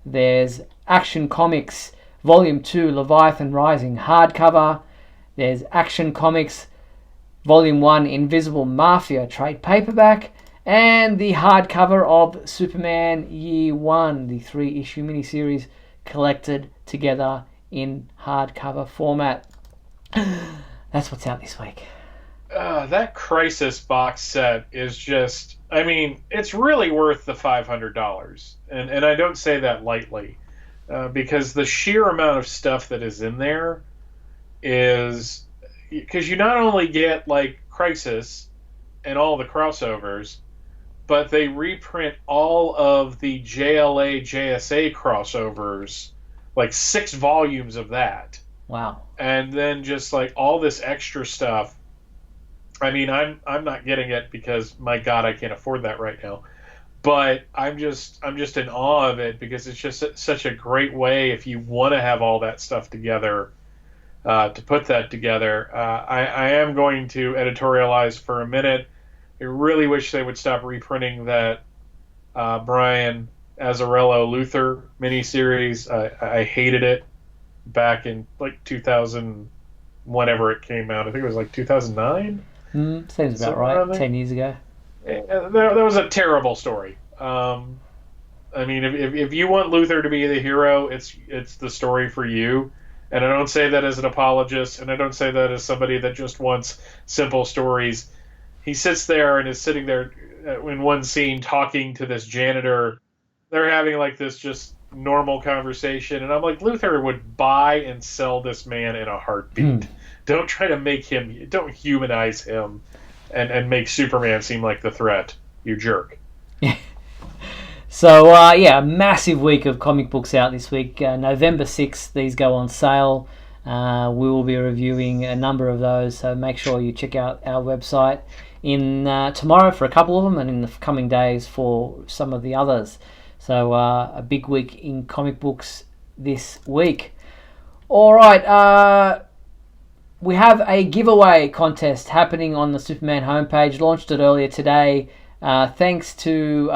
There's Action Comics Volume 2 Leviathan Rising hardcover. There's Action Comics Volume 1 Invisible Mafia trade paperback. And the hardcover of Superman Year 1, the 3-issue miniseries collected together in hardcover format. That's what's out this week. That Crisis box set is just, it's really worth the $500. And I don't say that lightly, because the sheer amount of stuff that is in there is, because you not only get like Crisis and all the crossovers, but they reprint all of the JLA, JSA crossovers like 6 volumes of that. Wow. And then just like all this extra stuff. I mean, I'm not getting it because my God, I can't afford that right now. But I'm just in awe of it because it's just such a great way if you want to have all that stuff together, to put that together. I am going to editorialize for a minute. I really wish they would stop reprinting that Brian Azzarello Luther miniseries. I hated it back in like 2000, whenever it came out. I think it was like 2009. Seems about right. 10 years ago. That was a terrible story. I mean, if you want Luther to be the hero, it's the story for you. And I don't say that as an apologist, and I don't say that as somebody that just wants simple stories. He sits there and is sitting there in one scene talking to this janitor. They're having like this just normal conversation, and I'm like, Luther would buy and sell this man in a heartbeat. Don't try to make him, don't humanize him and make Superman seem like the threat, you jerk. So, a massive week of comic books out this week. November 6th, these go on sale. We will be reviewing a number of those, so make sure you check out our website tomorrow for a couple of them, and in the coming days for some of the others. So, a big week in comic books this week. All right, we have a giveaway contest happening on the Superman homepage. Launched it earlier today. Thanks to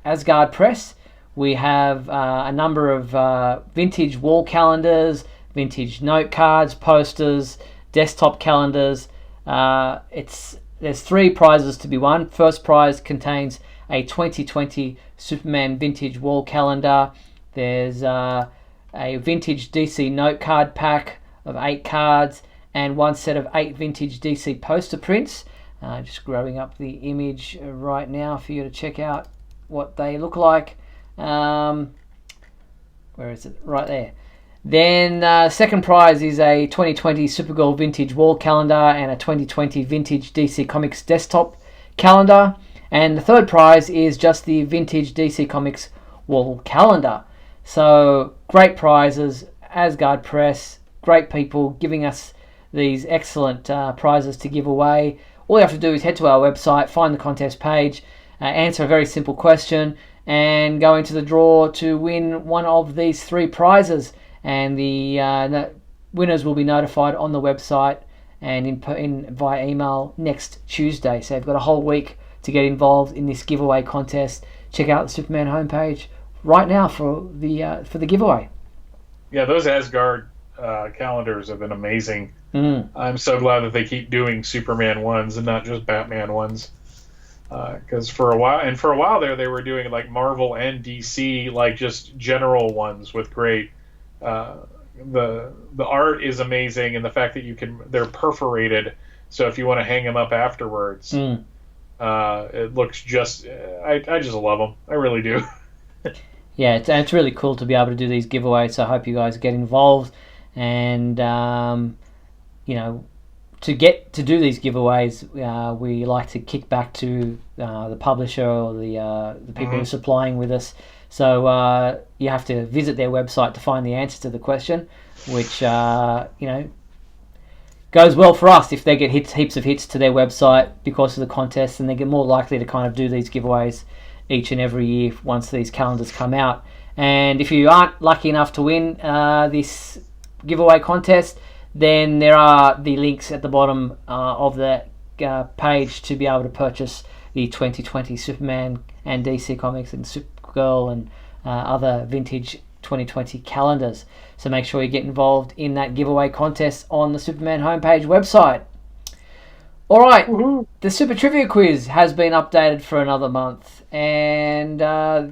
Asgard Press, we have a number of vintage wall calendars, vintage note cards, posters, desktop calendars. There's 3 prizes to be won. First prize contains a 2020 Superman vintage wall calendar. There's a vintage DC note card pack of 8 cards and 1 set of 8 vintage DC poster prints. Just grabbing up the image right now for you to check out what they look like. Where is it? Right there. Then second prize is a 2020 Supergirl vintage wall calendar and a 2020 vintage DC Comics desktop calendar. And the third prize is just the vintage DC Comics wall calendar. So great prizes, Asgard Press, great people giving us these excellent prizes to give away. All you have to do is head to our website, find the contest page, answer a very simple question, and go into the draw to win one of these 3 prizes. And the winners will be notified on the website and via email next Tuesday. So you've got a whole week to get involved in this giveaway contest. Check out the Superman homepage right now for the giveaway. Yeah, those Asgard calendars have been amazing. I'm so glad that they keep doing Superman ones and not just Batman ones. Because for a while there, they were doing like Marvel and DC, like just general ones with great. The art is amazing, and the fact that they're perforated, so if you want to hang them up afterwards, it looks just. I just love them. I really do. Yeah, it's really cool to be able to do these giveaways. So I hope you guys get involved, and to do these giveaways, we like to kick back to the publisher or the people who are supplying with us. So you have to visit their website to find the answer to the question, which goes well for us if they get heaps of hits to their website because of the contest, and they get more likely to kind of do these giveaways each and every year once these calendars come out. And if you aren't lucky enough to win this giveaway contest, then there are the links at the bottom of the page to be able to purchase the 2020 Superman and DC Comics and Supergirl and other vintage 2020 calendars. So make sure you get involved in that giveaway contest on the Superman homepage website. Alright, the Super Trivia Quiz has been updated for another month, and I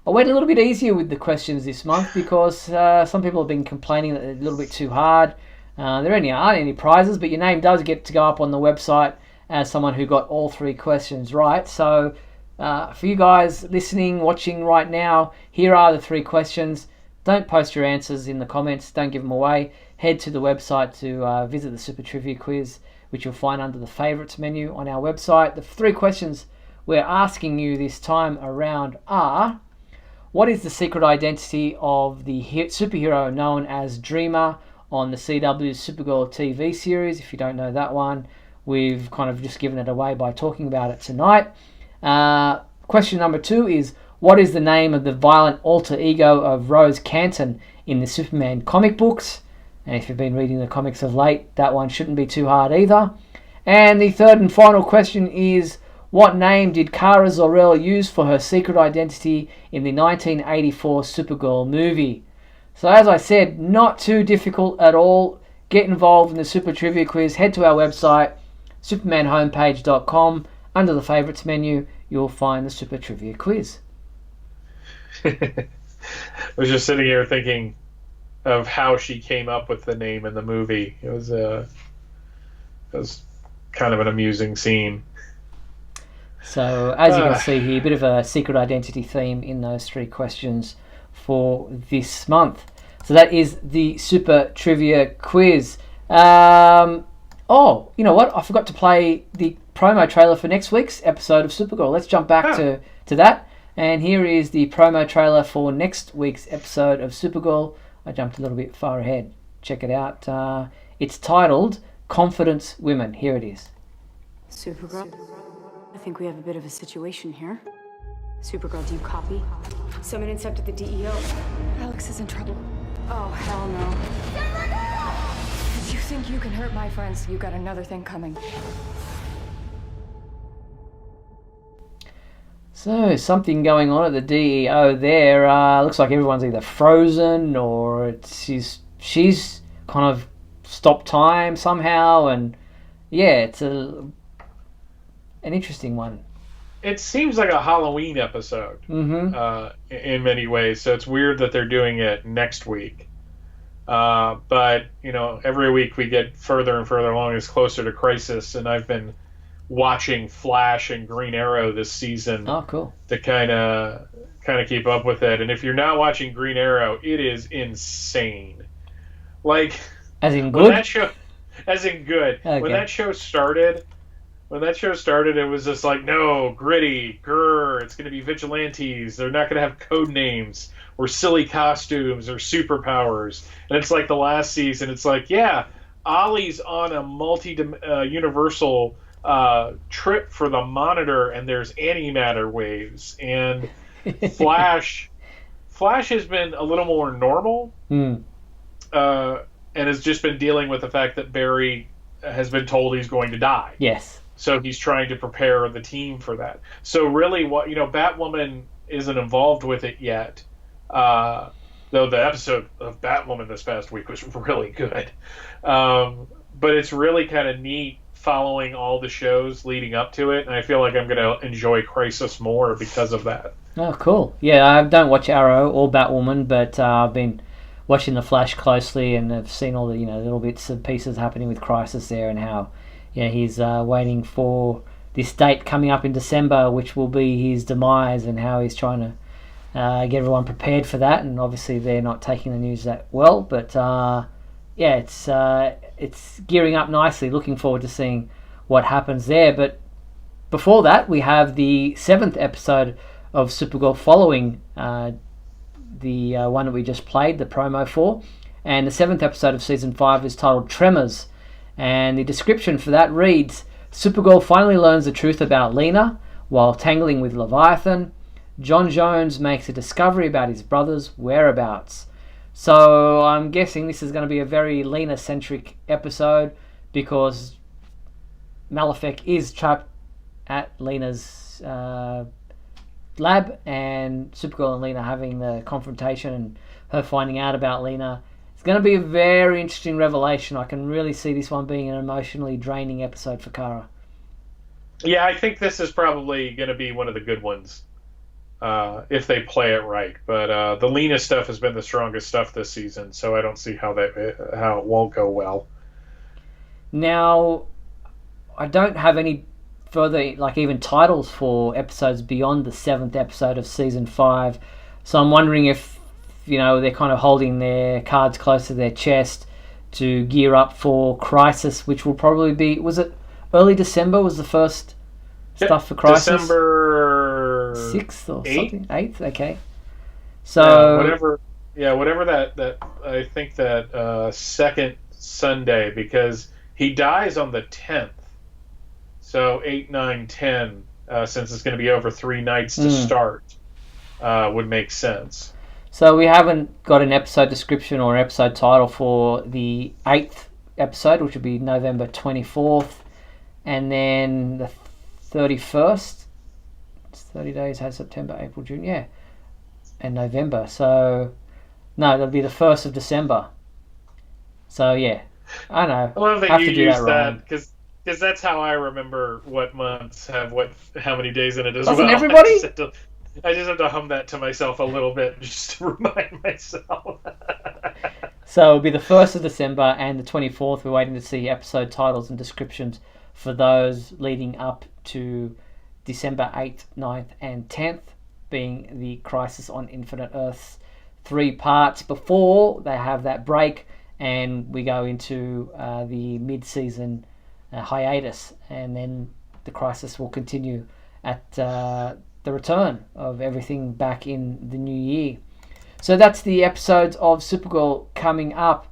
went a little bit easier with the questions this month because some people have been complaining that they're a little bit too hard. There aren't any prizes, but your name does get to go up on the website as someone who got all 3 questions right. So for you guys listening, watching right now, here are the 3 questions. Don't post your answers in the comments. Don't give them away. Head to the website to visit the Super Trivia Quiz, which you'll find under the Favorites menu on our website. The 3 questions we're asking you this time around are: What is the secret identity of the superhero known as Dreamer on the CW's Supergirl TV series? If you don't know that one, we've kind of just given it away by talking about it tonight. Question number 2 is, what is the name of the violent alter ego of Rose Canton in the Superman comic books? And if you've been reading the comics of late, that one shouldn't be too hard either. And the third and final question is, what name did Kara Zor-El use for her secret identity in the 1984 Supergirl movie? So as I said, not too difficult at all. Get involved in the Super Trivia Quiz. Head to our website, supermanhomepage.com. Under the favourites menu, you'll find the Super Trivia Quiz. I was just sitting here thinking of how she came up with the name in the movie. It was kind of an amusing scene. So, as you can see here, a bit of a secret identity theme in those 3 questions for this month. So that is the Super Trivia Quiz. Oh, you know what? I forgot to play the promo trailer for next week's episode of Supergirl. Let's jump back to that. And here is the promo trailer for next week's episode of Supergirl. I jumped a little bit far ahead. Check it out. It's titled Confidence Women. Here it is. Supergirl, I think we have a bit of a situation here. Supergirl, do you copy? Someone intercepted the DEO. Alex is in trouble. Oh, hell no. If you think you can hurt my friends, you got another thing coming. So, something going on at the DEO there. Looks like everyone's either frozen or she's kind of stopped time somehow. And yeah, it's an interesting one. It seems like a Halloween episode in many ways, so it's weird that they're doing it next week. But, you know, every week we get further and further along, it's closer to Crisis, and I've been watching Flash and Green Arrow this season. Oh, cool. To kind of keep up with it. And if you're not watching Green Arrow, it is insane. Like, as in good? As in good. Okay. When that show started, it was just like, no, gritty, grrr, it's going to be vigilantes. They're not going to have code names or silly costumes or superpowers. And it's like the last season, it's like, yeah, Ollie's on a multi-universal trip for the Monitor, and there's antimatter waves. And Flash has been a little more normal, and has just been dealing with the fact that Barry has been told he's going to die. Yes. So he's trying to prepare the team for that. So really, Batwoman isn't involved with it yet. Though the episode of Batwoman this past week was really good. But it's really kind of neat following all the shows leading up to it, and I feel like I'm going to enjoy Crisis more because of that. Oh, cool. Yeah, I don't watch Arrow or Batwoman, but I've been watching The Flash closely, and I've seen all the little bits and pieces happening with Crisis there, and how he's waiting for this date coming up in December, which will be his demise, and how he's trying to get everyone prepared for that. And obviously they're not taking the news that well, but it's gearing up nicely. Looking forward to seeing what happens there. But before that, we have the 7th episode of Supergirl following the one that we just played, the promo for. And the 7th episode of Season 5 is titled Tremors. And the description for that reads, Supergirl finally learns the truth about Lena while tangling with Leviathan. John Jones makes a discovery about his brother's whereabouts. So I'm guessing this is going to be a very Lena-centric episode, because Malefic is trapped at Lena's lab, and Supergirl and Lena having the confrontation and her finding out about Lena. It's going to be a very interesting revelation. I can really see this one being an emotionally draining episode for Kara. Yeah, I think this is probably going to be one of the good ones. If they play it right, but the Lena stuff has been the strongest stuff this season, so I don't see how it won't go well. Now, I don't have any further, even titles for episodes beyond the 7th episode of Season 5, so I'm wondering if, they're kind of holding their cards close to their chest to gear up for Crisis, which will probably be, was it early December was the first stuff for Crisis? December 6th or something? 8th? Okay. So whatever that I think that second Sunday, because he dies on the 10th. So 8, 9, 10, since it's going to be over 3 nights to start, would make sense. So we haven't got an episode description or an episode title for the 8th episode, which would be November 24th, and then the 31st. It's 30 days, has September, April, June, and November. So no, that'll be the 1st of December. So yeah, I know. I love that have you to do use that because that's how I remember what months have how many days in it as Doesn't well. everybody? I just have to hum that to myself a little bit just to remind myself. So it'll be the 1st of December and the 24th. We're waiting to see episode titles and descriptions for those leading up to December 8th, 9th, and 10th, being the Crisis on Infinite Earths 3 parts before they have that break and we go into the mid-season hiatus, and then the Crisis will continue at the return of everything back in the new year. So that's the episodes of Supergirl coming up.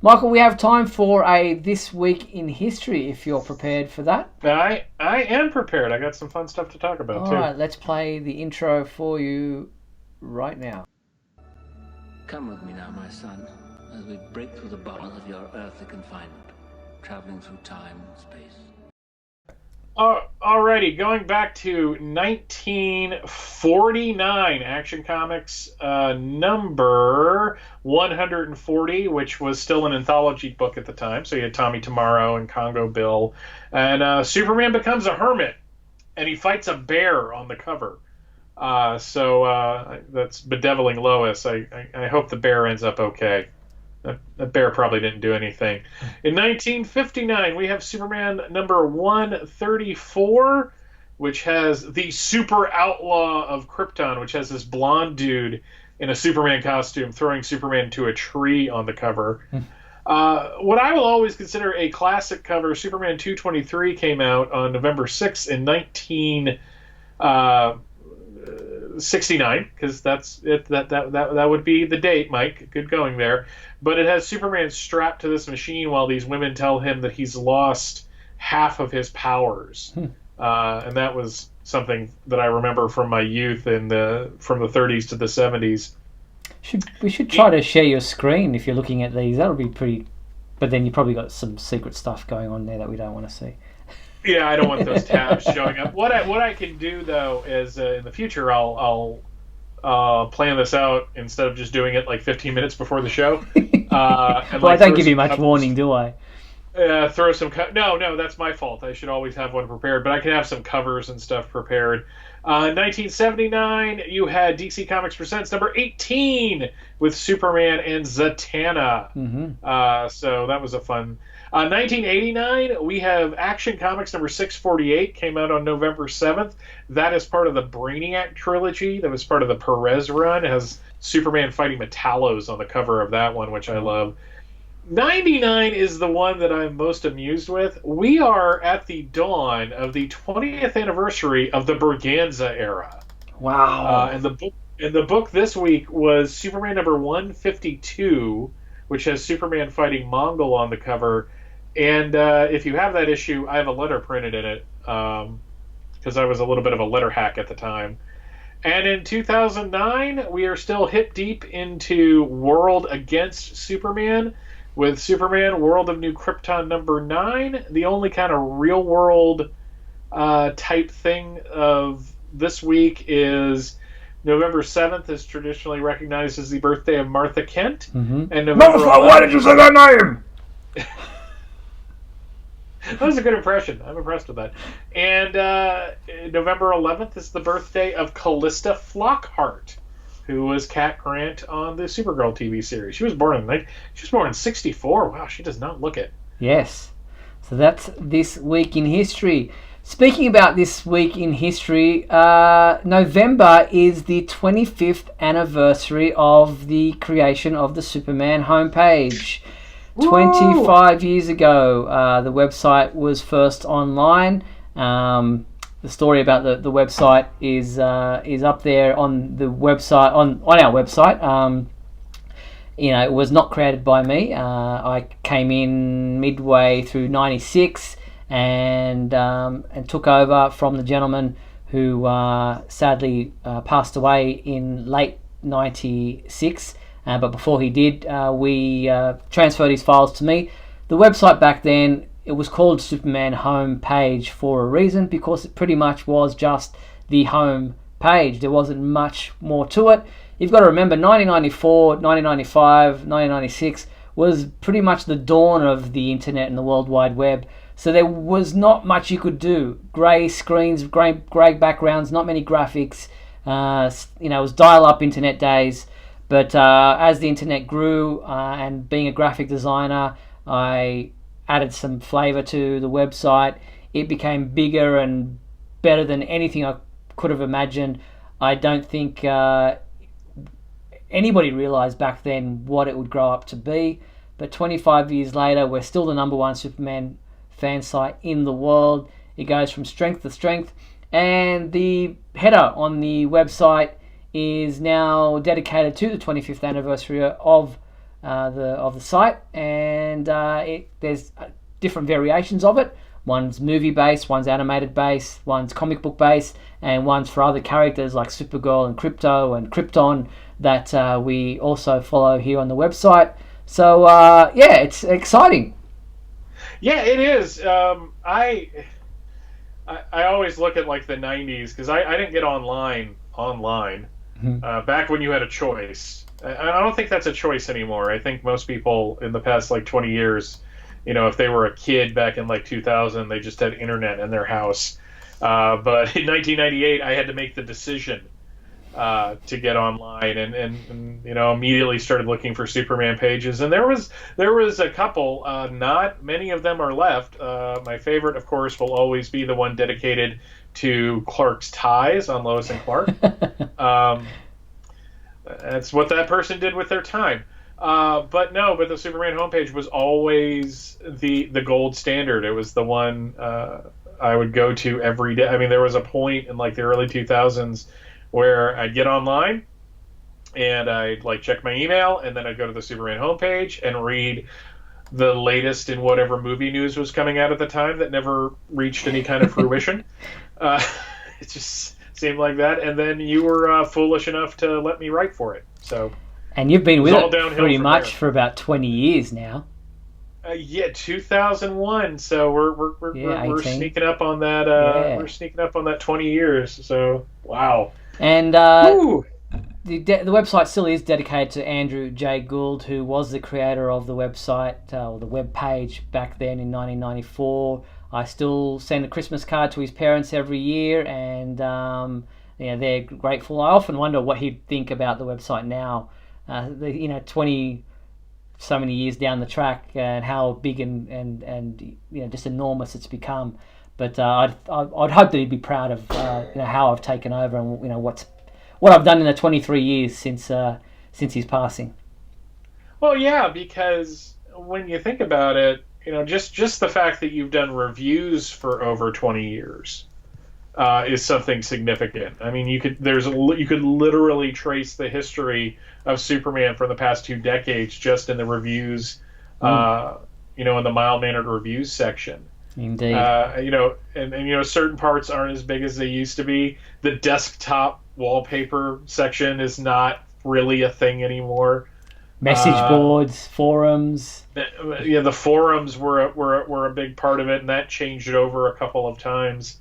Michael, we have time for a This Week in History, if you're prepared for that. I am prepared. I got some fun stuff to talk about, too. All right, let's play the intro for you right now. Come with me now, my son, as we break through the bars of your earthly confinement, traveling through time and space. Alrighty, going back to 1949, Action Comics number 140, which was still an anthology book at the time. So you had Tommy Tomorrow and Congo Bill. And Superman becomes a hermit, and he fights a bear on the cover. So that's bedeviling Lois. I hope the bear ends up okay. That bear probably didn't do anything. In 1959, we have Superman number 134, which has the super outlaw of Krypton, which has this blonde dude in a Superman costume throwing Superman to a tree on the cover. What I will always consider a classic cover, Superman 223, came out on November 6th in 1969, because that's it. That would be the date, Mike. Good going there. But it has Superman strapped to this machine while these women tell him that he's lost half of his powers, and that was something that I remember from my youth from the 30s to the 70s. We should try to share your screen if you're looking at these. That'll be pretty. But then you probably got some secret stuff going on there that we don't want to see. Yeah, I don't want those tabs showing up. What I can do though is in the future I'll plan this out instead of just doing it like 15 minutes before the show. Well, I don't give you much warning, do I? Throw some no, that's my fault. I should always have one prepared, but I can have some covers and stuff prepared. 1979, you had DC Comics Presents number 18 with Superman and Zatanna. So that was a fun. 1989, we have Action Comics number 648, came out on November 7th. That is part of the Brainiac trilogy. That was part of the Perez run. It has Superman fighting Metallos on the cover of that one, which I love. 99 is the one that I'm most amused with. We are at the dawn of the 20th anniversary of the Berganza era. Wow. And the book this week was Superman number 152, which has Superman fighting Mongol on the cover. And if you have that issue, I have a letter printed in it, because I was a little bit of a letter hack at the time. And in 2009, we are still hip deep into World Against Superman, with Superman World of New Krypton number 9. The only kind of real world type thing of this week is November 7th is traditionally recognized as the birthday of Martha Kent. And November why did you say that name? That was a good impression. I'm impressed with that. And November 11th is the birthday of Callista Flockhart, who was Cat Grant on the Supergirl TV series. She was born in 64. Wow, she does not look it. Yes. So that's This Week in History. Speaking about This Week in History, November is the 25th anniversary of the creation of the Superman homepage. 25 years ago, the website was first online, the story about the website is up there on the website on our website. It was not created by me. I came in midway through '96 and took over from the gentleman who sadly passed away in late '96. But before he did, we transferred his files to me. The website back then, it was called Superman Home Page for a reason, because it pretty much was just the home page. There wasn't much more to it. You've got to remember 1994, 1995, 1996 was pretty much the dawn of the internet and the World Wide Web. So there was not much you could do. Grey screens, grey backgrounds, not many graphics. It was dial-up internet days. But as the internet grew, and being a graphic designer, I added some flavour to the website. It became bigger and better than anything I could have imagined. I don't think anybody realised back then what it would grow up to be. But 25 years later, we're still the #1 Superman fan site in the world. It goes from strength to strength. And the header on the website is now dedicated to the 25th anniversary of the site, and there's different variations of it. One's movie based, one's animated based, one's comic book based, and one's for other characters like Supergirl and Krypto and Krypton that we also follow here on the website. So it's exciting. Yeah, it is. I always look at like the '90s because I didn't get online. Back when you had a choice. I don't think that's a choice anymore. I think most people in the past like 20 years, if they were a kid back in like 2000, they just had internet in their house. But in 1998, I had to make the decision to get online and immediately started looking for Superman pages. And there was a couple, not many of them are left. My favorite, of course, will always be the one dedicated to Clark's ties on Lois and Clark. That's what that person did with their time. But the Superman homepage was always the gold standard. It was the one I would go to every day. I mean, there was a point in like the early 2000s where I'd get online and I'd like check my email, and then I'd go to the Superman homepage and read the latest in whatever movie news was coming out at the time that never reached any kind of fruition. It just seemed like that. And then you were foolish enough to let me write for it. So, and you've been with it pretty much there for about 20 years now. 2001. So we're sneaking up on that. We're sneaking up on that 20 years. So wow. And the website still is dedicated to Andrew J. Gould, who was the creator of the website, or the web page back then in 1994. I still send a Christmas card to his parents every year, and they're grateful. I often wonder what he'd think about the website now, 20 so many years down the track, and how big and just enormous it's become. But I'd hope that he'd be proud of how I've taken over and what I've done in the 23 years since his passing. Well, yeah, because when you think about it, just the fact that you've done reviews for over 20 years is something significant. I mean, you could literally trace the history of Superman for the past 2 decades just in the reviews, in the mild-mannered reviews section. Indeed. Certain parts aren't as big as they used to be. The desktop wallpaper section is not really a thing anymore. Message boards, forums. The forums were a big part of it, and that changed it over a couple of times.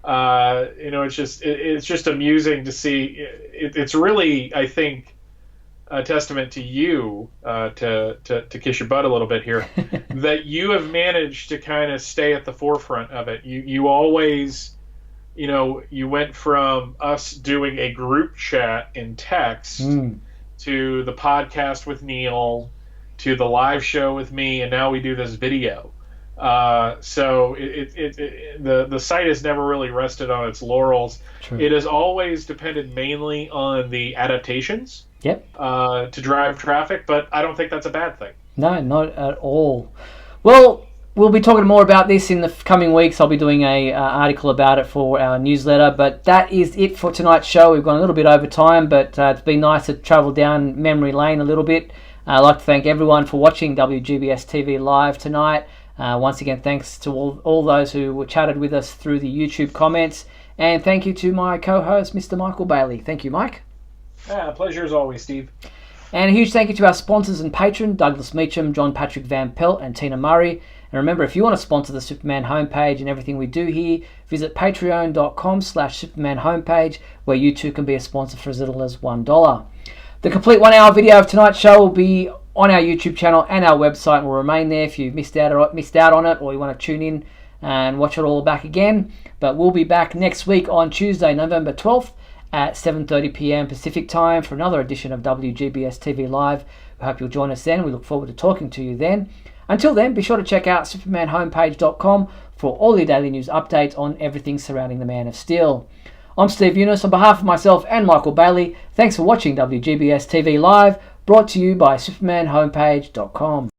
It's just amusing to see. It's really, I think, a testament to you, to kiss your butt a little bit here, that you have managed to kind of stay at the forefront of it. You always, you went from us doing a group chat in text to the podcast with Neil, to the live show with me, and now we do this video. So the site has never really rested on its laurels. True. It has always depended mainly on the adaptations. Yep. To drive traffic, but I don't think that's a bad thing. No, not at all. Well, we'll be talking more about this in the coming weeks. I'll be doing a article about it for our newsletter. But that is it for tonight's show. We've gone a little bit over time, but it's been nice to travel down memory lane a little bit. I'd like to thank everyone for watching WGBS TV Live tonight. Once again, thanks to all those who were chatted with us through the YouTube comments. And thank you to my co-host, Mr. Michael Bailey. Thank you, Mike. Pleasure as always, Steve. And a huge thank you to our sponsors and patron, Douglas Meacham, John Patrick Van Pelt, and Tina Murray. And remember, if you want to sponsor the Superman homepage and everything we do here, visit patreon.com/Superman homepage, where you too can be a sponsor for as little as $1. The complete 1 hour video of tonight's show will be on our YouTube channel and our website and will remain there if you missed out on it or you want to tune in and watch it all back again. But we'll be back next week on Tuesday, November 12th at 7:30 p.m. Pacific time for another edition of WGBS TV Live. We hope you'll join us then. We look forward to talking to you then. Until then, be sure to check out supermanhomepage.com for all your daily news updates on everything surrounding the Man of Steel. I'm Steve Eunice. On behalf of myself and Michael Bailey, thanks for watching WGBS TV Live, brought to you by supermanhomepage.com.